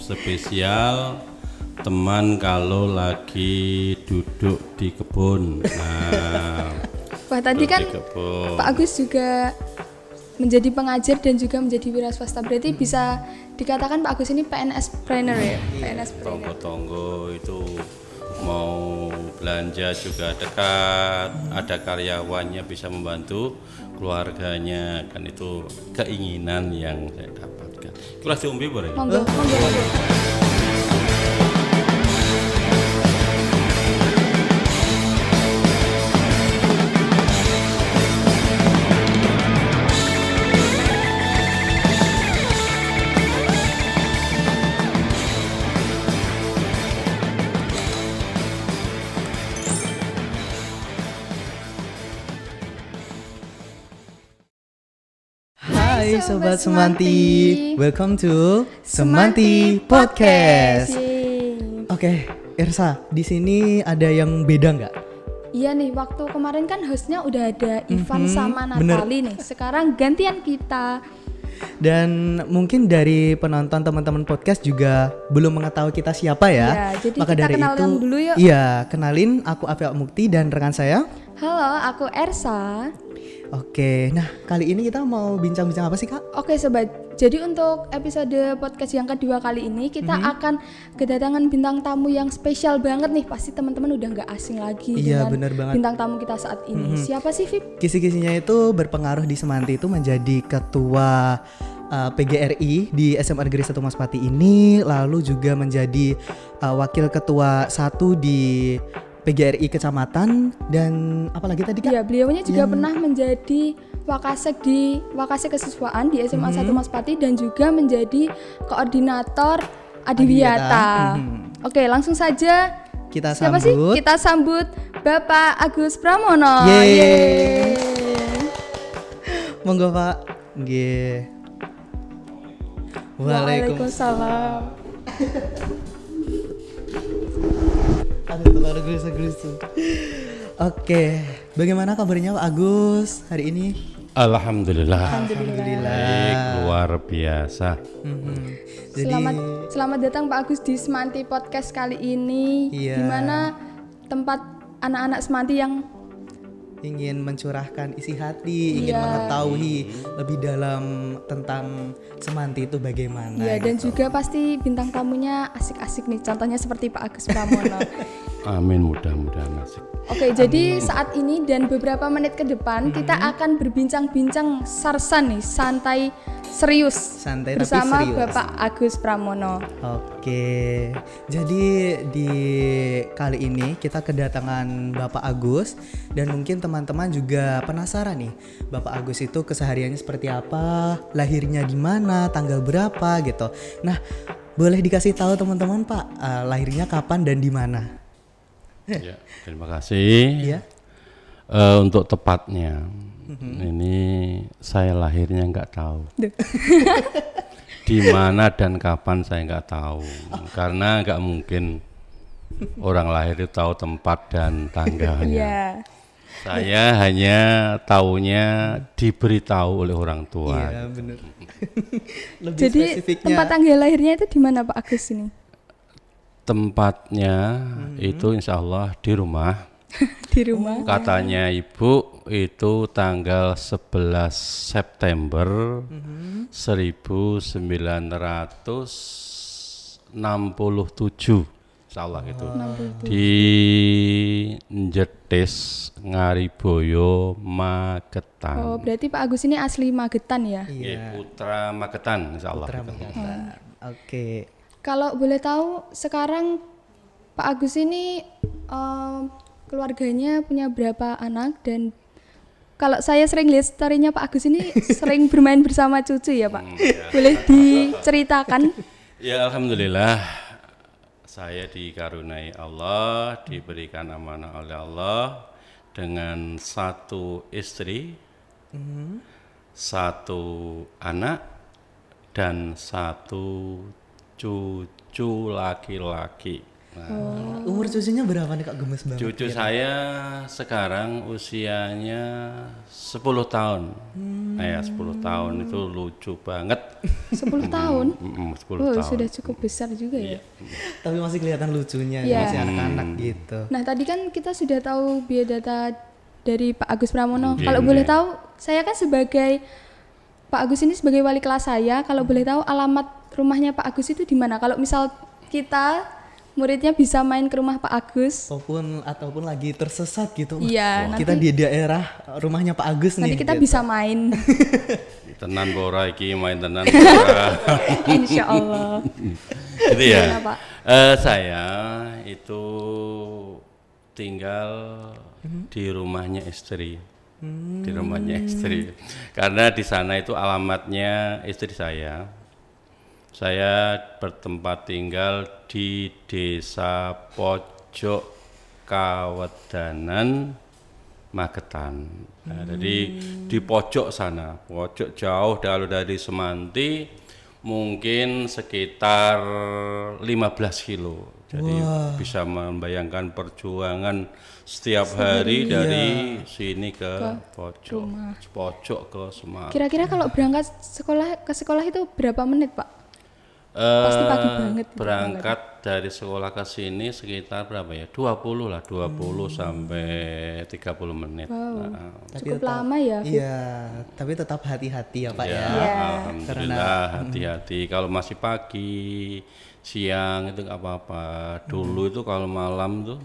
Spesial teman kalau lagi duduk di kebun. Wah, tadi kan Pak Agus juga menjadi pengajar dan juga menjadi wira swasta. Berarti bisa dikatakan Pak Agus ini PNS trainer ya? PNS trainer. Tonggo-tonggo itu mau belanja juga dekat, ada karyawannya bisa membantu keluarganya, kan itu keinginan yang saya dapatkan. Kelas diumbi boleh? Monggo. Hai Sobat Semanti, welcome to Semanti Podcast. Oke, Irsa, di sini ada yang beda nggak? Iya nih, waktu kemarin kan hostnya udah ada Ivan sama Natali nih. Sekarang gantian kita. Dan mungkin dari penonton teman-teman podcast juga belum mengetahui kita siapa ya. Ya, jadi maka kita dari kenalan itu, dulu yuk. Iya, kenalin aku Afia Mukti dan rekan saya. Halo, aku Ersa. Oke, nah kali ini kita mau bincang-bincang apa sih Kak? Oke sobat, jadi untuk episode podcast yang kedua kali ini kita akan kedatangan bintang tamu yang spesial banget nih. Pasti teman-teman udah nggak asing lagi Iya, dengan bener banget. bintang tamu kita saat ini. Siapa sih Vip? Kisi-kisinya itu berpengaruh di Semanti itu menjadi ketua PGRI di SMA Negeri 1 Maspati ini, lalu juga menjadi wakil ketua 1 di PGRI Kecamatan, dan apalagi tadi Kak? Iya, beliaunya juga pernah menjadi wakasek di Wakasek Kesiswaan di SMA 1 Maspati dan juga menjadi koordinator Adiwiyata. Oke, langsung saja Kita siapa sih? sambut. Kita sambut Bapak Agus Pramono. Yeay. Monggo Pak. Nggih. Waalaikumsalam. Aduh, terlalu gelisah-gelisah. Oke, bagaimana kabarnya Pak Agus hari ini? Alhamdulillah. Baik, luar biasa. Jadi, Selamat datang Pak Agus di Semanti Podcast kali ini. Iya. Di mana tempat anak-anak Semanti yang ingin mencurahkan isi hati, ingin mengetahui lebih dalam tentang Semanti itu bagaimana. ya dan juga pasti bintang tamunya asik-asik nih. Contohnya seperti Pak Agus Pramono. Amin, mudah-mudahan asik. Oke, jadi saat ini dan beberapa menit ke depan kita akan berbincang-bincang sarsan nih, santai serius Santai tapi bersama serius. Bapak Agus Pramono. Oke, jadi di kali ini kita kedatangan Bapak Agus, dan mungkin teman-teman juga penasaran nih, Bapak Agus itu kesehariannya seperti apa, lahirnya di mana, tanggal berapa gitu. Nah, boleh dikasih tahu teman-teman Pak, lahirnya kapan dan di mana? Ya, terima kasih. Iya. Untuk tepatnya, ini saya lahirnya nggak tahu. Di mana dan kapan saya nggak tahu, karena nggak mungkin orang lahir itu tahu tempat dan tanggalnya. Iya. Saya hanya taunya diberitahu oleh orang tua. Iya, benar. Lebih Jadi spesifiknya, tempat tanggal lahirnya itu di mana Pak Agus ini? Tempatnya itu insya Allah di rumah. Di rumah. Katanya ibu itu tanggal 11 September 1967, insya Allah gitu. Di Njetis Ngariboyo Magetan. Oh, berarti Pak Agus ini asli Magetan ya? Iya, Putra Magetan, insya Allah. Putra gitu. Magetan. Oke. Kalau boleh tahu sekarang Pak Agus ini keluarganya punya berapa anak, dan kalau saya sering lihat story-nya Pak Agus ini sering bermain bersama cucu ya Pak? Boleh diceritakan? Ya alhamdulillah, saya dikaruniai Allah, diberikan amanah oleh Allah dengan satu istri, satu anak, dan satu cucu laki-laki. Umur cucunya berapa nih Kak, gemes banget? Cucu saya sekarang usianya 10 tahun. Nah ya 10 tahun itu lucu banget. 10 tahun? 10 tahun. Sudah cukup besar juga ya. Tapi masih kelihatan lucunya, Iya. masih anak-anak gitu. Nah tadi kan kita sudah tahu biodata dari Pak Agus Pramono. Iya, Kalau boleh iya. tahu, saya kan sebagai Pak Agus ini sebagai wali kelas saya, kalau boleh tahu alamat rumahnya Pak Agus itu di mana? Kalau misal kita muridnya bisa main ke rumah Pak Agus. Ataupun lagi tersesat gitu. Iya, Wah, kita di daerah rumahnya Pak Agus nih. Nanti kita gitu. bisa main. Tenan bora iki main tenan bora. Insya Allah. Gitu ya. Gimana, Pak? Saya itu tinggal di rumahnya istri. Di rumahnya istri. Karena di sana itu alamatnya istri saya. Saya bertempat tinggal di Desa Pojok Kawedanan, Magetan. Nah, jadi di pojok sana, pojok jauh dari Semanti, mungkin sekitar 15 kilo. Jadi bisa membayangkan perjuangan setiap hari dari sini ke pojok ke Semarang. Kira-kira kalau berangkat ke sekolah itu berapa menit, Pak? Pasti pagi banget. Berangkat dari sekolah ke sini sekitar berapa ya? 20 sampai 30 menit. Wow. Nah, Cukup lama ya. Fit? Iya, tapi tetap hati-hati ya Pak ya. Alhamdulillah hati-hati. Kalau masih pagi, siang itu nggak apa-apa. Dulu itu kalau malam tuh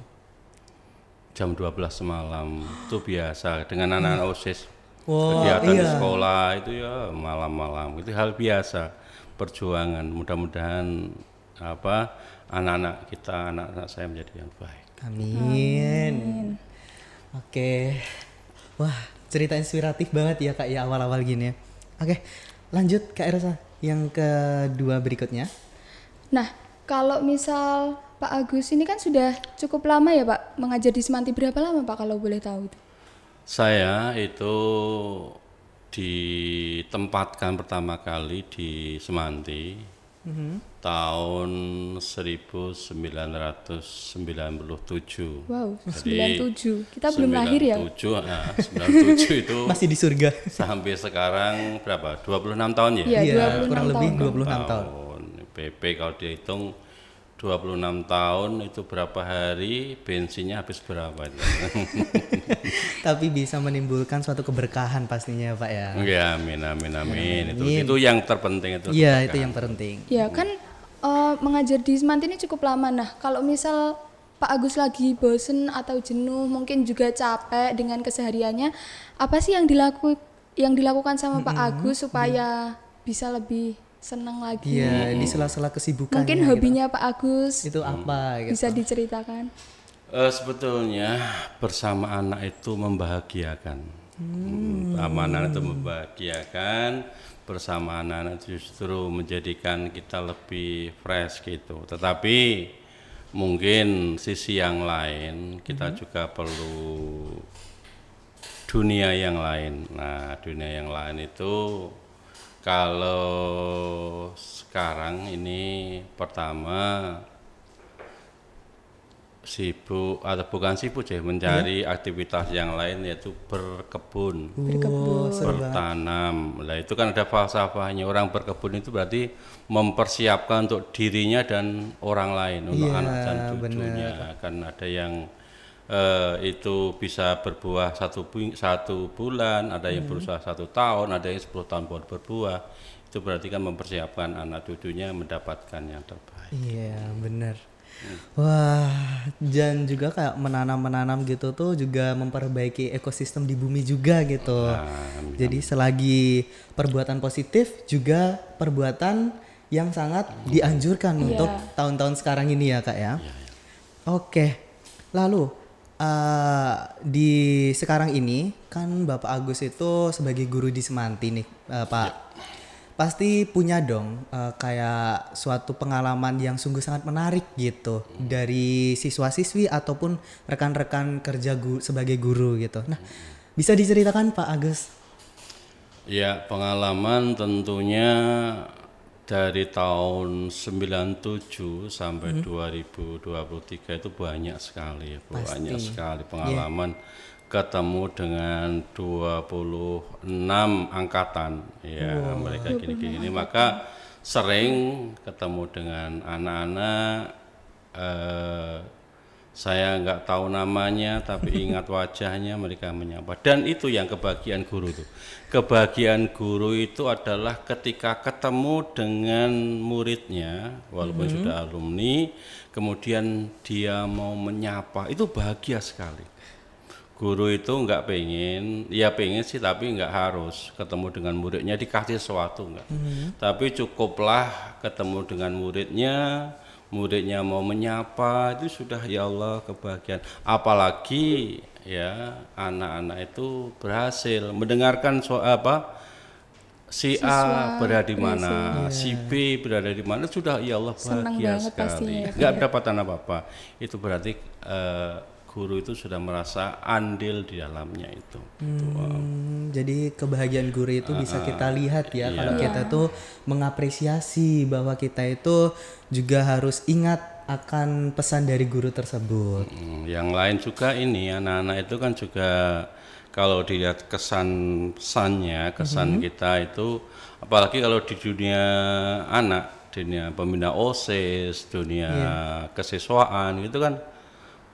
jam 12 malam itu biasa dengan anak-anak OSIS. Kegiatan di sekolah itu ya malam-malam itu hal biasa. Perjuangan, mudah-mudahan anak-anak kita, anak-anak saya menjadi yang baik. Amin. Oke. Wah, cerita inspiratif banget ya Kak ya awal-awal gini ya. Oke, lanjut Kak Ersa yang kedua berikutnya. Nah, kalau misal Pak Agus ini kan sudah cukup lama ya Pak mengajar di Semanti. Berapa lama Pak kalau boleh tahu itu? Saya itu ditempatkan pertama kali di Semanti tahun 1997. Wow, Jadi, 97. Kita belum lahir ya? 97 itu Masih di surga. sampai sekarang berapa? 26 tahun ya? Iya, 26 kurang lebih tahun. 26 tahun. PP kalau dihitung 26 tahun itu berapa hari, bensinnya habis berapa itu? Tapi bisa menimbulkan suatu keberkahan pastinya Pak ya. Ya, amin. Itu yang terpenting itu. Iya, itu yang terpenting. Ya kan mengajar di Semanti ini cukup lama. Nah, kalau misal Pak Agus lagi bosen atau jenuh, mungkin juga capek dengan kesehariannya, apa sih yang dilakukan sama Pak Agus supaya bisa lebih senang lagi? Iya, di sela-sela kesibukannya. Mungkin hobinya Pak Agus itu apa gitu. bisa diceritakan? Sebetulnya bersama anak itu membahagiakan. Bersama anak itu membahagiakan, bersama anak-anak justru menjadikan kita lebih fresh gitu. Tetapi mungkin sisi yang lain kita juga perlu dunia yang lain. Nah, dunia yang lain itu kalau sekarang ini pertama sibuk atau bukan sibuk sih mencari aktivitas yang lain yaitu berkebun, bertanam. Nah itu kan ada falsafahnya, orang berkebun itu berarti mempersiapkan untuk dirinya dan orang lain, untuk anak dan cucunya. Kan ada yang itu bisa berbuah satu bulan, ada yang berusaha 1 tahun, ada yang 10 tahun buat berbuah. Itu berarti kan mempersiapkan anak cucunya mendapatkan yang terbaik. Iya benar. Wah, dan juga kayak menanam gitu tuh juga memperbaiki ekosistem di bumi juga gitu. Jadi selagi perbuatan positif juga perbuatan yang sangat dianjurkan untuk tahun-tahun sekarang ini ya Kak ya. Oke, lalu di sekarang ini kan Bapak Agus itu sebagai guru di Semanti nih Pak. Pasti punya dong kayak suatu pengalaman yang sungguh sangat menarik gitu dari siswa-siswi ataupun rekan-rekan kerja sebagai guru gitu. Nah, bisa diceritakan Pak Agus? Ya, pengalaman tentunya dari tahun 97 sampai 2023 itu banyak sekali, banyak sekali pengalaman ketemu dengan 26 angkatan ya, mereka gini-gini, maka sering ketemu dengan anak-anak saya nggak tahu namanya tapi ingat wajahnya, mereka menyapa. Dan itu yang kebahagiaan guru tuh. Kebahagiaan guru itu adalah ketika ketemu dengan muridnya walaupun sudah alumni, kemudian dia mau menyapa, itu bahagia sekali. Guru itu nggak pengen, ya pengen sih tapi nggak harus ketemu dengan muridnya dikasih sesuatu enggak. Tapi cukuplah ketemu dengan muridnya mau menyapa, itu sudah ya Allah kebahagiaan. Apalagi ya anak-anak itu berhasil mendengarkan si A berada di mana, si B berada di mana, sudah ya Allah bahagia sekali. Nggak dapatan apa-apa. Itu berarti guru itu sudah merasa andil di dalamnya itu. Jadi kebahagiaan guru itu bisa kita lihat ya, kalau kita tuh mengapresiasi bahwa kita itu juga harus ingat akan pesan dari guru tersebut. Yang lain juga ini anak-anak itu kan juga kalau dilihat kesan-pesannya, kesan kita itu, apalagi kalau di dunia anak, dunia pembina OSIS, dunia kesiswaan itu kan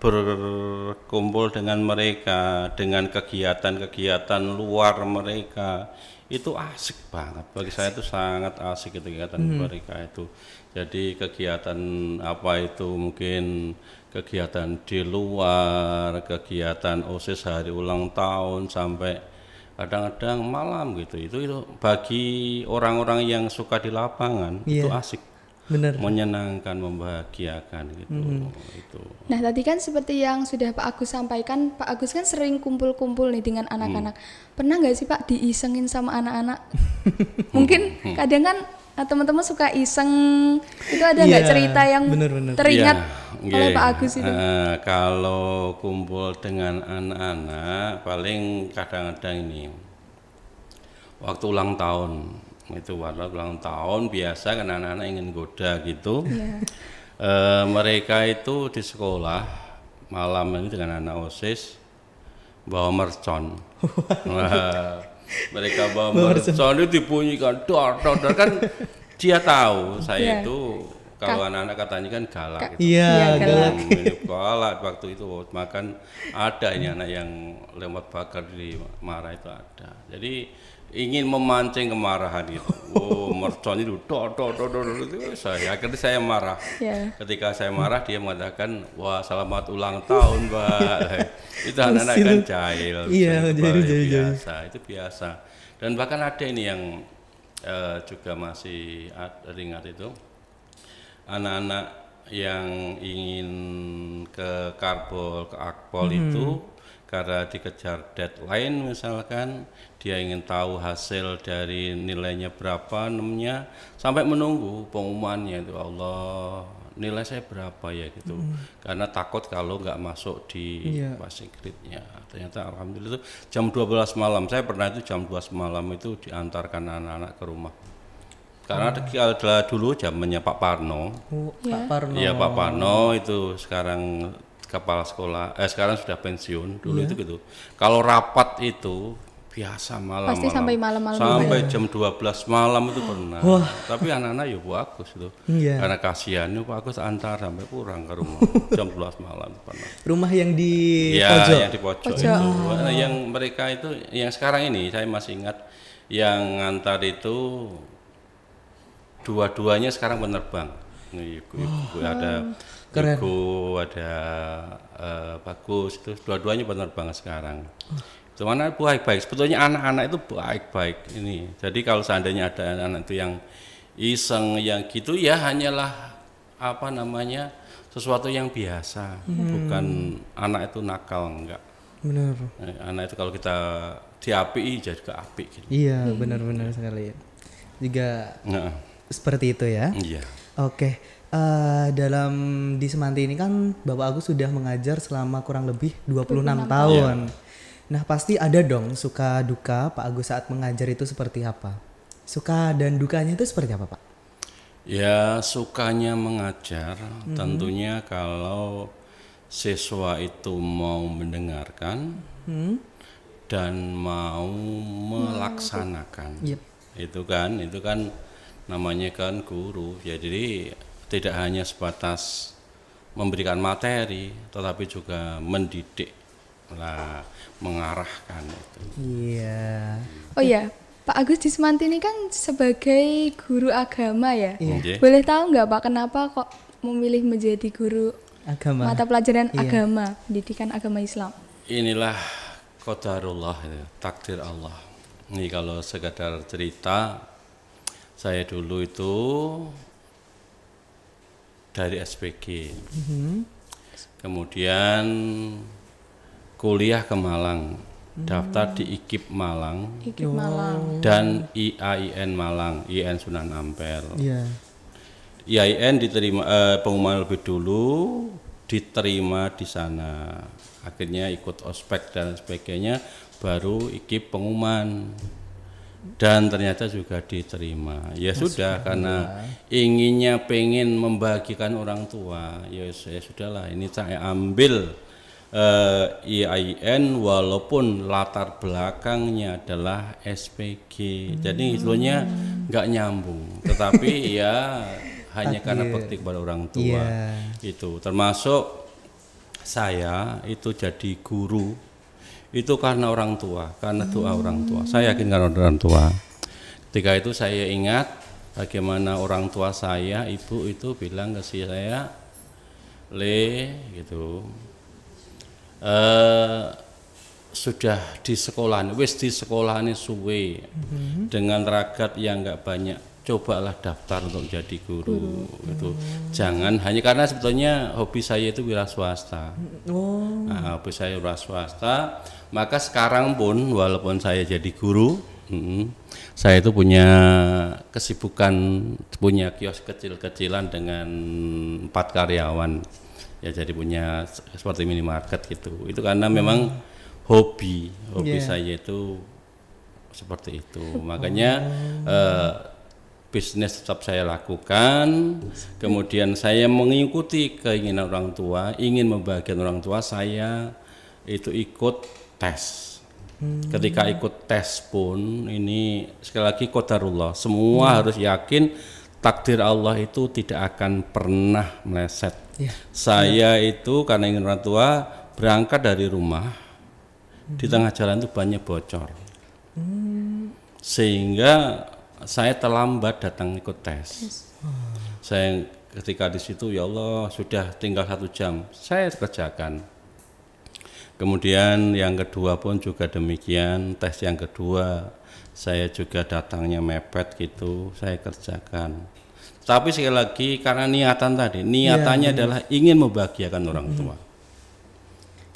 berkumpul dengan mereka, dengan kegiatan-kegiatan luar mereka, itu asik banget. Bagi saya itu sangat asik itu kegiatan mereka itu. Jadi kegiatan apa itu, mungkin kegiatan di luar, kegiatan OSIS hari ulang tahun sampai kadang-kadang malam gitu. Itu bagi orang-orang yang suka di lapangan itu asik. Bener. Menyenangkan, membahagiakan gitu. Itu. Nah tadi kan seperti yang sudah Pak Agus sampaikan, Pak Agus kan sering kumpul-kumpul nih dengan anak-anak. Pernah nggak sih Pak diisengin sama anak-anak? Mungkin kadang kan teman-teman suka iseng, itu ada nggak cerita yang teringat oleh Pak Agus itu? Kalau kumpul dengan anak-anak paling kadang-kadang ini waktu ulang tahun. Itu warna ulang tahun biasa kan anak-anak ingin goda gitu. Mereka itu di sekolah malam ini dengan anak OSIS bawa mercon. Mereka bawa mercon itu dibunyikan dor kan dia tahu saya itu kalau anak-anak katanya kan galak gitu. Galak waktu itu makan ada ini anak yang lewat bakar di marah itu ada. Jadi ingin memancing kemarahan itu. Mercon itu akhirnya saya marah. Ketika saya marah dia mengatakan, wah selamat ulang tahun Mbak. Itu anak-anak kan jahil. Biasa, itu biasa. Dan bahkan ada ini yang juga masih ingat itu, anak-anak yang ingin ke Karbol, ke Akpol itu karena dikejar deadline misalkan, dia ingin tahu hasil dari nilainya berapa namanya, sampai menunggu pengumumannya itu, Allah nilai saya berapa ya gitu. Karena takut kalau nggak masuk di passing grade-nya. Ternyata alhamdulillah itu jam 12 malam, saya pernah itu jam 12 malam itu diantarkan anak-anak ke rumah. Karena adalah dulu zamannya Pak Parno. Pak Parno. Iya Pak Parno itu sekarang kepala sekolah, sekarang sudah pensiun. Dulu itu gitu. Kalau rapat itu biasa malam. Pasti sampai malam-malam. Sampai jam 12 malam itu pernah. Tapi anak-anak ya bagus itu. Karena kasihan Pak Agus antar sampai pulang ke rumah jam 12 malam pernah. Rumah yang di pojok. Yang di pojok itu. Yang mereka itu, yang sekarang ini saya masih ingat yang antar itu dua-duanya sekarang penerbang. Ibu ada keren. Ibu ada Bagus itu dua-duanya penerbangan sekarang. Cuman baik-baik, sebetulnya anak-anak itu baik-baik ini. Jadi kalau seandainya ada anak itu yang iseng yang gitu ya hanyalah apa namanya sesuatu yang biasa, bukan anak itu nakal, enggak. Benar. Anak itu kalau kita diapi jadi ke api gitu. Iya, benar-benar sekali. Juga seperti itu ya. Iya. Oke. Dalam di Semanti ini kan Bapak Agus sudah mengajar selama kurang lebih 26 tahun. Nah pasti ada dong suka duka Pak Agus saat mengajar itu seperti apa? Suka dan dukanya itu seperti apa Pak? Ya sukanya mengajar, tentunya kalau siswa itu mau mendengarkan dan mau melaksanakan. Yep. Itu kan namanya kan guru. Ya, jadi tidak hanya sebatas memberikan materi, tetapi juga mendidik lah, mengarahkan itu. Iya. Oh ya, Pak Agus Dismanti ini kan sebagai guru agama ya. Iya. Boleh tahu nggak Pak kenapa kok memilih menjadi guru Agama. mata pelajaran Iya. agama, pendidikan agama Islam? Inilah qadarullah, ya, takdir Allah. Ini kalau sekadar cerita, saya dulu itu dari SPG, kemudian kuliah ke Malang, daftar di IKIP Malang Ikip Malang. dan IAIN Malang, IAIN Sunan Ampel. Iya. IAIN diterima pengumuman lebih dulu, diterima di sana. Akhirnya ikut ospek dan sebagainya, baru IKIP pengumuman. Dan ternyata juga diterima. Ya sudah, karena inginnya pengen membagikan orang tua, ya sudahlah, ini saya ambil IAIN walaupun latar belakangnya adalah SPG. Jadi istilahnya nggak nyambung, tetapi ya hanya karena bakti kepada orang tua. Itu termasuk saya itu jadi guru itu karena orang tua, karena doa orang tua. Saya yakin karena orang tua. Ketika itu saya ingat bagaimana orang tua saya, ibu itu bilang ke saya, Le, gitu, sudah di sekolahan, wis di sekolahan suwe, dengan ragat yang nggak banyak, cobalah daftar untuk jadi guru. Gitu. Jangan hanya karena sebetulnya hobi saya itu wira swasta. Nah, hobi saya wira swasta, maka sekarang pun walaupun saya jadi guru, saya itu punya kesibukan, punya kios kecil-kecilan dengan 4 karyawan. Ya, jadi punya seperti minimarket gitu. Itu karena memang hobi saya itu seperti itu. Makanya bisnis tetap saya lakukan, kemudian saya mengikuti keinginan orang tua, ingin membahagiakan orang tua, saya itu ikut tes. Ketika ikut tes pun, ini sekali lagi qadarullah, semua harus yakin takdir Allah itu tidak akan pernah meleset. Saya itu karena ingin orang tua, berangkat dari rumah, di tengah jalan itu banyak bocor, sehingga saya terlambat datang ikut tes. Saya ketika di situ, ya Allah, sudah tinggal 1 jam, saya kerjakan. Kemudian yang kedua pun juga demikian, tes yang kedua saya juga datangnya mepet gitu, saya kerjakan. Tapi sekali lagi karena niatan tadi, niatannya adalah ingin membahagiakan orang tua.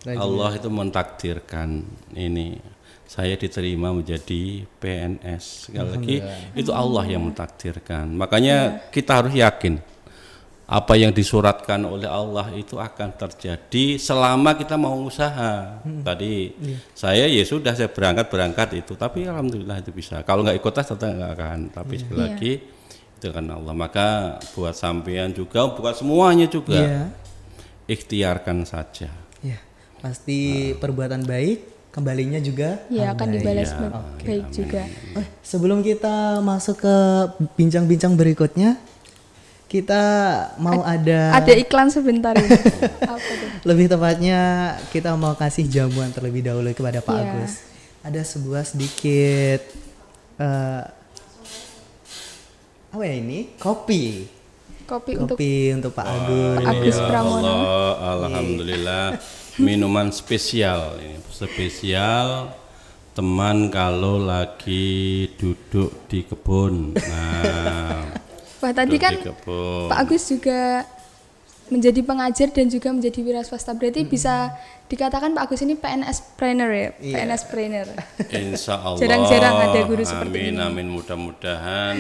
Allah itu mentakdirkan ini, saya diterima menjadi PNS. Sekali lagi itu Allah yang mentakdirkan. Makanya kita harus yakin apa yang disuratkan oleh Allah itu akan terjadi selama kita mau usaha. Tadi saya ya sudah, saya berangkat itu, tapi alhamdulillah itu bisa. Kalau nggak ikut tes tetap nggak akan. Tapi sekali lagi itu karena Allah. Maka buat sampean juga, buat semuanya juga, ikhtiarkan saja. Pasti perbuatan baik kembalinya juga akan dibalas baik juga. Sebelum kita masuk ke bincang-bincang berikutnya, kita mau ada iklan sebentar ini. Apa tuh? Lebih tepatnya kita mau kasih jamuan terlebih dahulu kepada Pak Agus. Ada sebuah sedikit apa ya ini? Kopi untuk Pak Agus. Agus Pramono. Alhamdulillah. Minuman spesial ini, spesial teman kalau lagi duduk di kebun. Nah, wah, tadi kan Pak Agus juga menjadi pengajar dan juga menjadi wira swasta, berarti bisa dikatakan Pak Agus ini PNS trainer ya, PNS trainer. Insya Allah. Jarang-jarang ada guru seperti ini. Amin, mudah-mudahan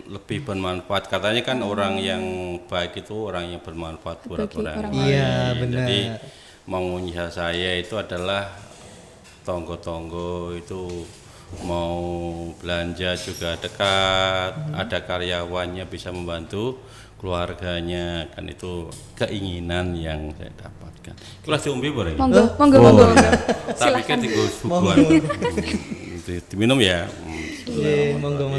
lebih bermanfaat. Katanya kan orang yang baik itu orang yang bermanfaat buat orang lain. Iya, benar. Jadi maunya saya itu adalah tonggo-tonggo itu mau belanja juga dekat, ada karyawannya bisa membantu keluarganya, kan itu keinginan yang saya dapatkan. Kelas diombe boleh? Monggo, Ya. Tak pikir tinggal suguhan. Diminum ya. Monggo.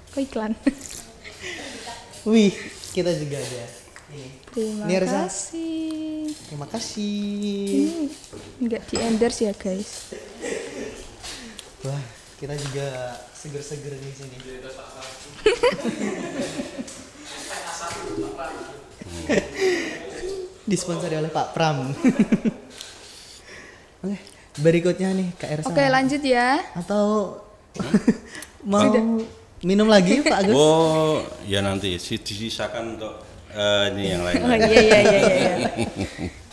Kok iklan? Wih, kita juga ada. Terima Nirza. kasih. Terima kasih. Enggak di endorse ya guys. Wah, kita juga seger-seger di sini. Disponsori oleh Pak Pram. Oke, berikutnya nih Kak Ersa. Oke, lanjut ya. Atau mau minum lagi Pak Agus? Oh, ya nanti disisakan untuk ini yang lain. Oh iya.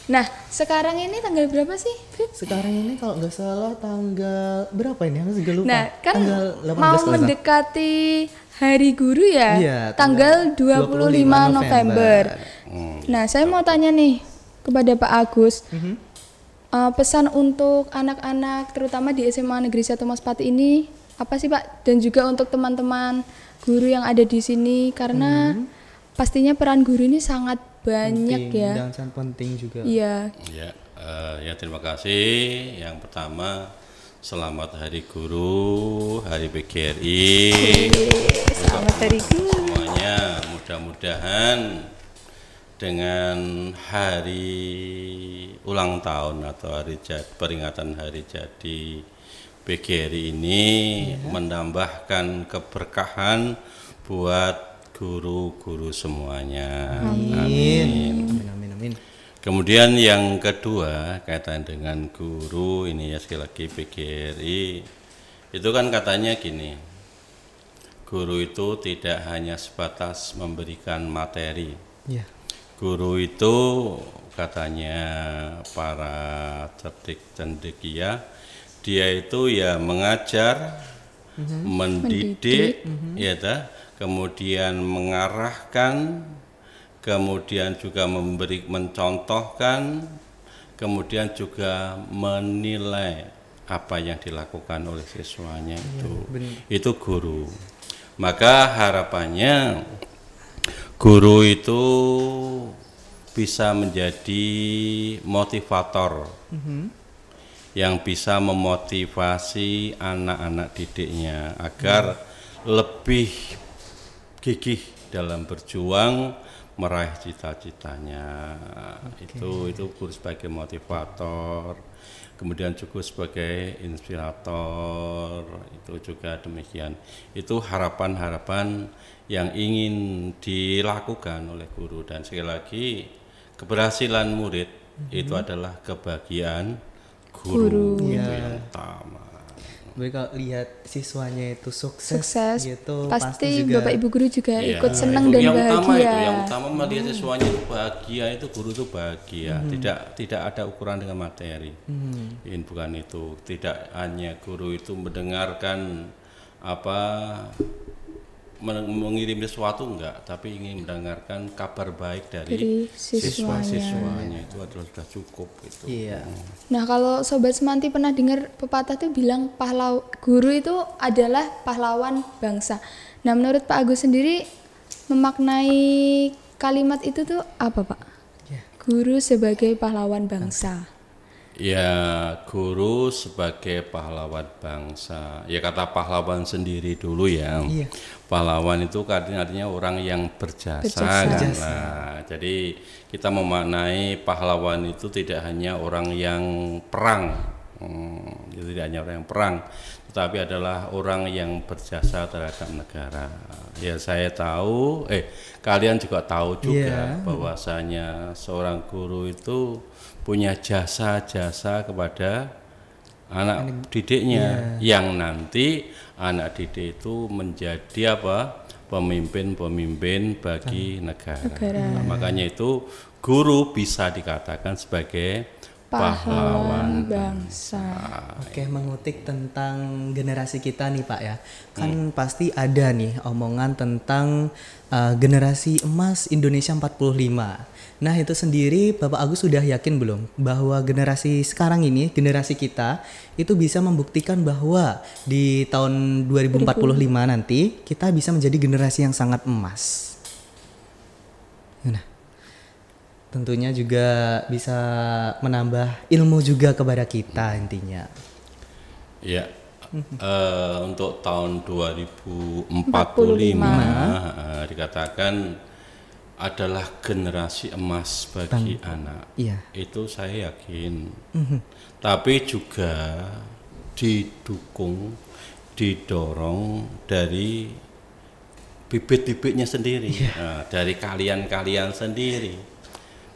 Nah, sekarang ini tanggal berapa sih, Fit? Sekarang ini kalau nggak salah tanggal berapa ini? Aku juga lupa. Nah, kan tanggal 18 mau kalau nggak salah. mendekati Hari Guru ya, Iya, tanggal 25 November. Nah, saya mau tanya nih kepada Pak Agus, pesan untuk anak-anak terutama di SMA Negeri 1 Maspati ini apa sih Pak? Dan juga untuk teman-teman guru yang ada di sini karena pastinya peran guru ini sangat banyak penting, ya. dan sangat penting juga. Iya. Ya terima kasih. Yang pertama selamat Hari Guru, Hari PGRI. Selamat Hari Guru. Semuanya mudah-mudahan dengan hari ulang tahun atau peringatan hari jadi PGRI ini menambahkan keberkahan buat guru-guru semuanya. Amin. Kemudian yang kedua kaitan dengan guru ini ya sekali lagi PGRI itu kan katanya gini, guru itu tidak hanya sebatas memberikan materi. Iya. Guru itu katanya para cerdik cendekia, dia itu ya mengajar, mendidik, ya kemudian mengarahkan, kemudian juga mencontohkan, kemudian juga menilai apa yang dilakukan oleh siswanya itu guru. Maka harapannya guru itu bisa menjadi motivator yang bisa memotivasi anak-anak didiknya agar lebih gigih dalam berjuang meraih cita-citanya. Itu guru sebagai motivator, kemudian juga sebagai inspirator, itu juga demikian. Itu harapan-harapan yang ingin dilakukan oleh guru, dan sekali lagi keberhasilan murid itu adalah kebahagiaan guru. Itu yang utama. Jadi kalau lihat siswanya itu sukses gitu, pasti juga Bapak Ibu guru juga ikut senang dan bahagia. Yang utama melihat siswanya itu bahagia, itu guru itu bahagia. Tidak ada ukuran dengan materi. Ini bukan itu. Tidak hanya guru itu mendengarkan mengirim sesuatu enggak, tapi ingin mendengarkan kabar baik dari siswa-siswanya, itu adalah sudah cukup itu. Iya. Nah, kalau Sobat Semanti pernah dengar pepatah tuh bilang guru itu adalah pahlawan bangsa. Nah, menurut Pak Agus sendiri memaknai kalimat itu tuh apa, Pak? Guru sebagai pahlawan bangsa. Ya, guru sebagai pahlawan bangsa. Ya, kata pahlawan sendiri dulu ya. Iya. Pahlawan itu artinya orang yang berjasa. Nah, jadi kita memaknai pahlawan itu tidak hanya orang yang perang, tidak hanya orang yang perang, tetapi adalah orang yang berjasa terhadap negara. Ya, saya tahu, kalian juga tahu juga bahwasanya seorang guru itu punya jasa-jasa kepada anak didiknya, yang nanti anak didik itu menjadi pemimpin-pemimpin bagi negara. Nah, makanya itu guru bisa dikatakan sebagai pahlawan bangsa. Oke, mengutip tentang generasi kita nih Pak ya. Kan pasti ada nih omongan tentang generasi emas Indonesia 45. Nah itu sendiri Bapak Agus sudah yakin belum bahwa generasi sekarang ini, generasi kita itu bisa membuktikan bahwa di tahun 2045 nanti kita bisa menjadi generasi yang sangat emas. Nah, tentunya juga bisa menambah ilmu juga kepada kita intinya. Ya, untuk tahun 2045 dikatakan adalah generasi emas bagi anak. Iya. Itu saya yakin. Tapi juga didukung, didorong dari bibit-bibitnya sendiri, dari kalian-kalian sendiri.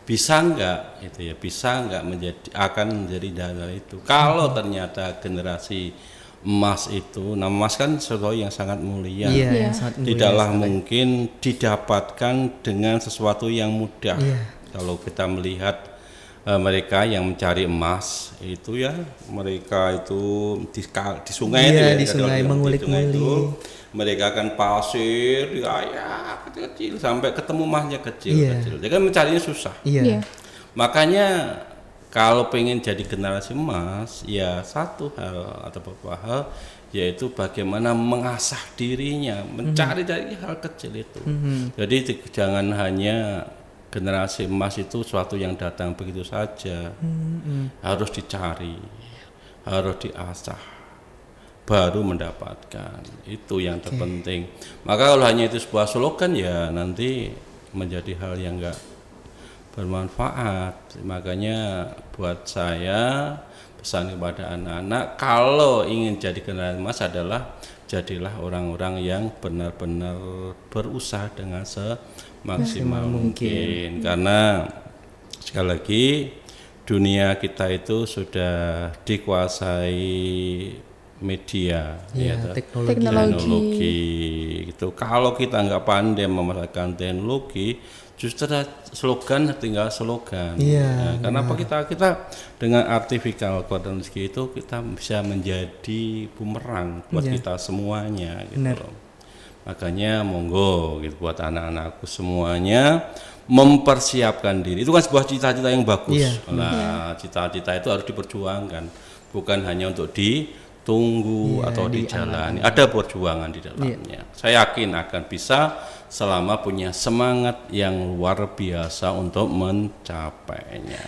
Bisa enggak itu ya? Bisa enggak akan menjadi dalam itu? Kalau ternyata generasi emas itu, nama emas kan sesuatu yang sangat mulia. Yang sangat mulia. Tidaklah mungkin didapatkan dengan sesuatu yang mudah. Kalau kita melihat mereka yang mencari emas itu ya, mereka itu di sungai itu ya, di sungai mengulik-ngulik. Mereka akan pasir, kecil-kecil sampai ketemu emasnya kecil-kecil. Dia kan mencarinya susah. Makanya kalau pengen jadi generasi emas, ya satu hal atau beberapa hal, yaitu bagaimana mengasah dirinya, mencari dari hal kecil itu. Jadi jangan hanya generasi emas itu suatu yang datang begitu saja, harus dicari, harus diasah, baru mendapatkan. Itu yang terpenting. Maka kalau hanya itu sebuah slogan ya nanti menjadi hal yang enggak bermanfaat. Makanya buat saya pesan kepada anak-anak, kalau ingin jadi generasi emas adalah jadilah orang-orang yang benar-benar berusaha dengan semaksimal mungkin. Karena sekali lagi dunia kita itu sudah dikuasai media, teknologi. Gitu. Kalau kita nggak pandai memanfaatkan teknologi, justru slogan tinggal slogan. Karena apa kita dengan artificial quadrantology itu kita bisa menjadi bumerang buat kita semuanya gitu loh. Makanya monggo gitu buat anak-anakku semuanya mempersiapkan diri. Itu kan sebuah cita-cita yang bagus. Nah, cita-cita itu harus diperjuangkan, bukan hanya untuk ditunggu atau dijalani. Ada perjuangan di dalamnya. Saya yakin akan bisa selama punya semangat yang luar biasa untuk mencapainya.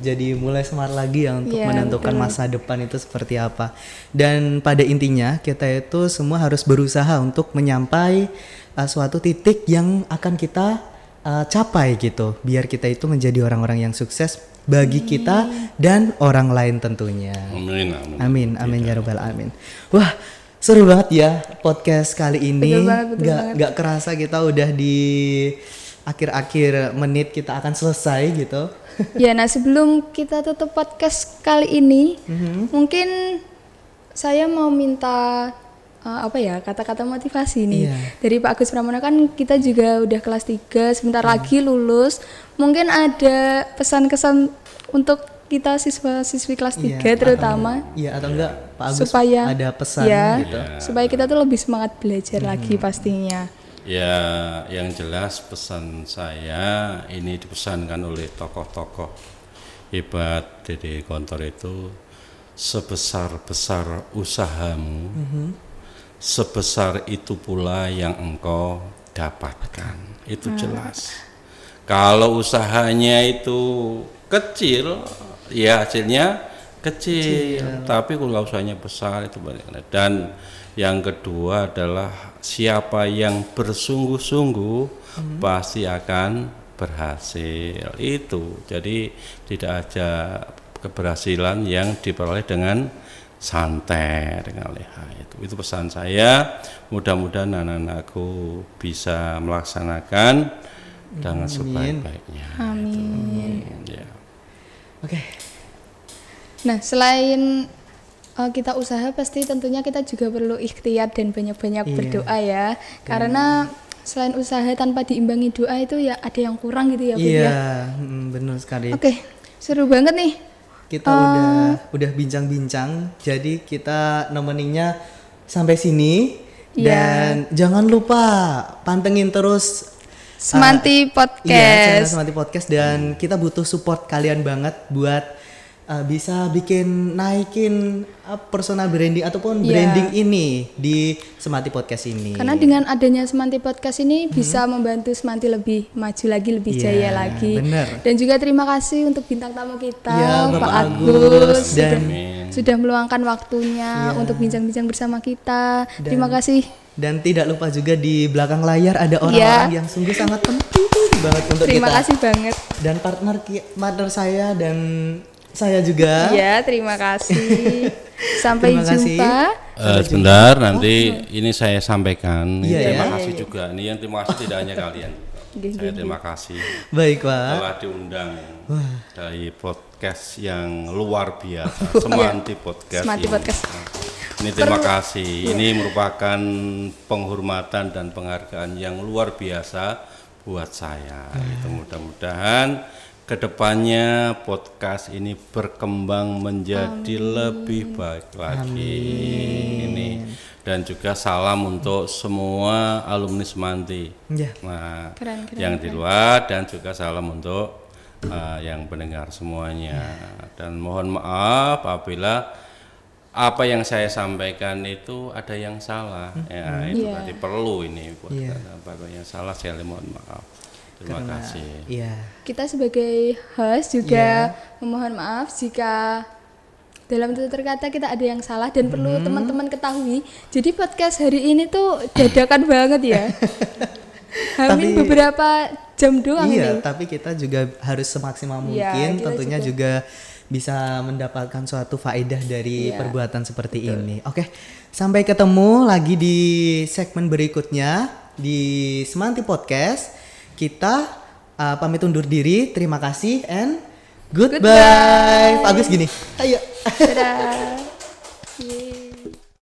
Jadi mulai semangat lagi ya untuk menentukan masa depan itu seperti apa. Dan pada intinya kita itu semua harus berusaha untuk menyampai suatu titik yang akan kita capai gitu. Biar kita itu menjadi orang-orang yang sukses bagi kita dan orang lain tentunya. Amin ya rabbal alamin. Wah, seru banget ya podcast kali ini. Gak kerasa kita udah di akhir-akhir menit kita akan selesai gitu. Ya, nah sebelum kita tutup podcast kali ini, mungkin saya mau minta kata-kata motivasi nih dari Pak Agus Pramono. Kan kita juga udah kelas 3, sebentar lagi lulus. Mungkin ada pesan-kesan untuk kita siswa-siswi kelas 3 terutama. Atau enggak Pak Agus supaya ada pesan gitu. Supaya kita tuh lebih semangat belajar lagi pastinya. Ya, yang jelas pesan saya ini dipesankan oleh tokoh-tokoh hebat di kantor itu, sebesar-besar usahamu, sebesar itu pula yang engkau dapatkan. Itu jelas. Kalau usahanya itu kecil, ya hasilnya kecil. Tapi kalau usahanya besar itu banyak. Dan yang kedua adalah siapa yang bersungguh-sungguh pasti akan berhasil. Itu jadi tidak ada keberhasilan yang diperoleh dengan santai, dengan leha. Itu pesan saya. Mudah-mudahan anak-anakku bisa melaksanakan dengan sebaik-baiknya. Amin. Oke. Nah, selain kita usaha, pasti tentunya kita juga perlu ikhtiar dan banyak-banyak berdoa ya. Karena selain usaha tanpa diimbangi doa itu ya ada yang kurang gitu ya, Bu. Benar sekali. Oke. Seru banget nih. Kita udah bincang-bincang, jadi kita nemeninnya sampai sini. Dan jangan lupa pantengin terus Semanti Podcast. Iya, channel Semanti Podcast, dan kita butuh support kalian banget buat bisa naikin personal branding ataupun branding ini di Semanti Podcast ini. Karena dengan adanya Semanti Podcast ini bisa membantu Semanti lebih maju lagi, lebih jaya lagi. Bener. Dan juga terima kasih untuk bintang tamu kita, Bapak Agus, sudah meluangkan waktunya untuk bincang-bincang bersama kita. Terima kasih. Dan tidak lupa juga di belakang layar ada orang-orang yang sungguh sangat penting banget untuk kita. Terima kasih banget. Dan partner saya dan saya juga. Iya, terima kasih. Sampai jumpa. Sebentar, nanti ini saya sampaikan. Terima kasih juga. Ini yang terima kasih tidak hanya kalian. Saya terima kasih. Baik, Pak. Telah diundang dari podcast yang luar biasa, Semanti Podcast. Semanti Podcast. Ini terima kasih. Ini merupakan penghormatan dan penghargaan yang luar biasa buat saya. Itu mudah-mudahan kedepannya podcast ini berkembang menjadi lebih baik lagi. Ini dan juga salam untuk semua alumni Semanti. Nah, yang di luar, dan juga salam untuk yang pendengar semuanya. Dan mohon maaf apabila apa yang saya sampaikan itu ada yang salah. Itu berarti perlu ini buat apa yang salah, saya mohon maaf. Terima kasih. Kita sebagai host juga memohon maaf jika dalam tutur kata kita ada yang salah, dan perlu teman-teman ketahui. Jadi podcast hari ini tuh dadakan banget ya. Hamin beberapa jam doang nih. Tapi kita juga harus semaksimal mungkin tentunya juga bisa mendapatkan suatu faedah dari perbuatan seperti ini. Oke, sampai ketemu lagi di segmen berikutnya di Semanti Podcast. Kita pamit undur diri. Terima kasih and goodbye. Pak Agus gini. Ayo. Dadah.